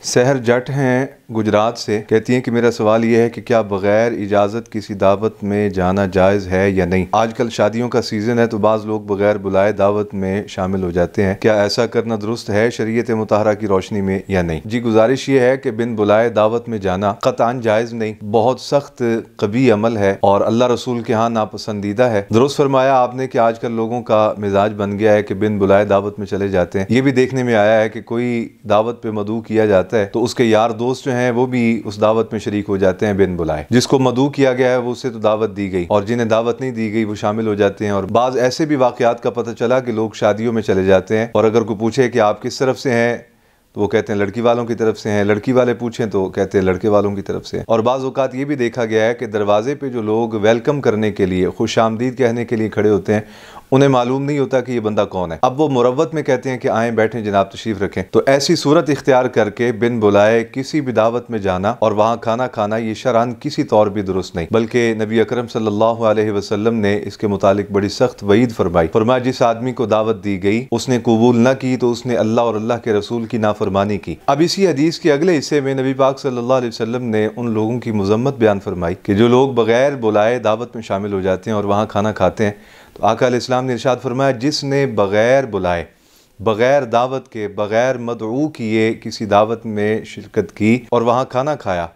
सहर जट हैं गुजरात से, कहती हैं कि मेरा सवाल यह है कि क्या बग़ैर इजाज़त किसी दावत में जाना जायज़ है या नहीं। आजकल शादियों का सीज़न है तो बाज़ लोग बग़ैर बुलाए दावत में शामिल हो जाते हैं। क्या ऐसा करना दुरुस्त है शरीयत मुताहरा की रोशनी में या नहीं। जी, गुजारिश ये है कि बिन बुलाए दावत में जाना क़तअन जायज़ नहीं, बहुत सख्त कभी अमल है और अल्लाह रसूल के यहाँ नापसंदीदा है। दुरुस्त फरमाया आपने कि आजकल लोगों का मिजाज बन गया है कि बिन बुलाए दावत में चले जाते हैं। ये भी देखने में आया है कि कोई दावत पे मदऊ किया जाता है तो उसके यार दोस्त जो हैं वो भी उस दावत में शरीक हो जाते हैं बिन बुलाए। जिसको मदऊ किया गया है वो उसे तो दावत दी गई और जिन्हें दावत नहीं दी गई वो शामिल हो जाते हैं। और बाज ऐसे भी वाकयात का पता चला कि लोग शादियों में चले जाते हैं और अगर कोई पूछे कि आप किस तरफ से हैं तो वो कहते हैं लड़की वालों की तरफ से हैं, लड़की वाले पूछें तो कहते हैं लड़के वालों की तरफ से हैं। और बाज़ औक़ात ये भी देखा गया है कि दरवाजे पे जो लोग वेलकम करने के लिए, खुश आमदीद कहने के लिए खड़े होते हैं, उन्हें मालूम नहीं होता कि ये बंदा कौन है। अब वो मुरव्वत में कहते हैं कि आएँ बैठें जनाब तशरीफ़ रखें। तो ऐसी सूरत इख्तियार करके बिन बुलाए किसी भी दावत में जाना और वहाँ खाना खाना ये शरअन किसी तौर भी दुरुस्त नहीं, बल्कि नबी अकरम सल्लल्लाहु अलैहि वसल्लम ने इसके मुतालिक बड़ी सख्त वईद फरमाया जिस आदमी को दावत दी गई उसने कबूल न की तो उसने अल्लाह और अल्लाह के रसूल की नाफरमानी की। अब इसी हदीस के अगले हिस्से में नबी पाक सल्लल्लाहु अलैहि वसल्लम ने उन लोगों की मजम्मत बयान फरमाई कि जो लोग बगैर बुलाए दावत में शामिल हो जाते हैं और वहाँ खाना खाते हैं। तो आका अलैहिस्सलाम ने इरशाद फरमाया जिसने बगैर बुलाए, बगैर दावत के, बगैर मदऊ किए किसी दावत में शिरकत की और वहाँ खाना खाया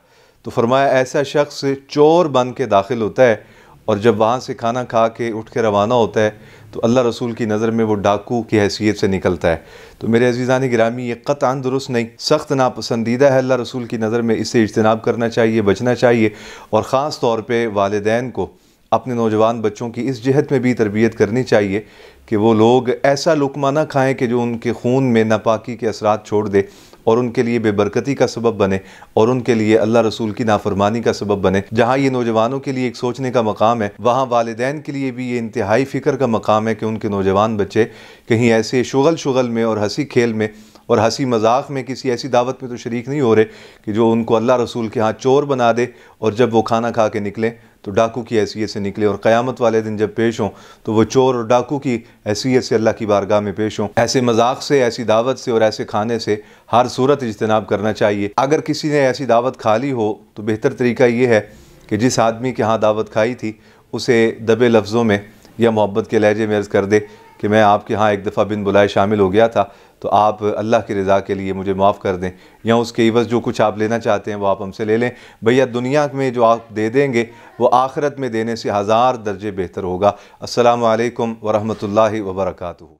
तो फरमाया ऐसा शख्स चोर बन के दाखिल होता है और जब वहाँ से खाना खा के उठ के रवाना होता है तो अल्लाह रसूल की नज़र में वो डाकू की हैसियत से निकलता है। तो मेरे अज़ीज़ान गिरामी, ये क़तअन दुरुस्त नहीं, सख्त नापसंदीदा है अल्लाह रसूल की नज़र में। इससे इज्तनाब करना चाहिए, बचना चाहिए। और ख़ास तौर पे वालिदैन को अपने नौजवान बच्चों की इस जहत में भी तरबियत करनी चाहिए कि वो लोग ऐसा लुक़मा ना खाएँ कि जो उनके खून में नापाकी के असरात छोड़ दे और उनके लिए बेबरकती का सबब बने और उनके लिए अल्लाह रसूल की नाफरमानी का सबब बने। जहाँ ये नौजवानों के लिए एक सोचने का मकाम है, वहाँ वालिदैन के लिए भी ये इंतहाई फ़िक्र का मकाम है कि उनके नौजवान बच्चे कहीं ऐसे शुगल में और हंसी खेल में और हंसी मजाक में किसी ऐसी दावत में तो शरीक नहीं हो रहे कि जो उनको अल्लाह रसूल के यहाँ चोर बना दे और जब वो खाना खा के निकलें तो डाकू की हैसियत से निकले और क़यामत वाले दिन जब पेश हों तो वो चोर और डाकू की हैसियत से अल्लाह की बारगाह में पेश हों। ऐसे मजाक से, ऐसी दावत से और ऐसे खाने से हर सूरत इज्तनाब करना चाहिए। अगर किसी ने ऐसी दावत खा ली हो तो बेहतर तरीका ये है कि जिस आदमी के यहाँ दावत खाई थी उसे दबे लफ्ज़ों में या मोहब्बत के लहजे में अर्ज़ कर दे कि मैं आपके यहाँ एक दफ़ा बिन बुलाए शामिल हो गया था तो आप अल्लाह की रज़ा के लिए मुझे माफ़ कर दें, या उसके इवज़ जो कुछ आप लेना चाहते हैं वो आप हमसे ले लें। भैया दुनिया में जो आप दे देंगे वो आखिरत में देने से 1000 दर्जे बेहतर होगा। अस्सलामु अलैकुम व रहमतुल्लाहि व बरकातुहू।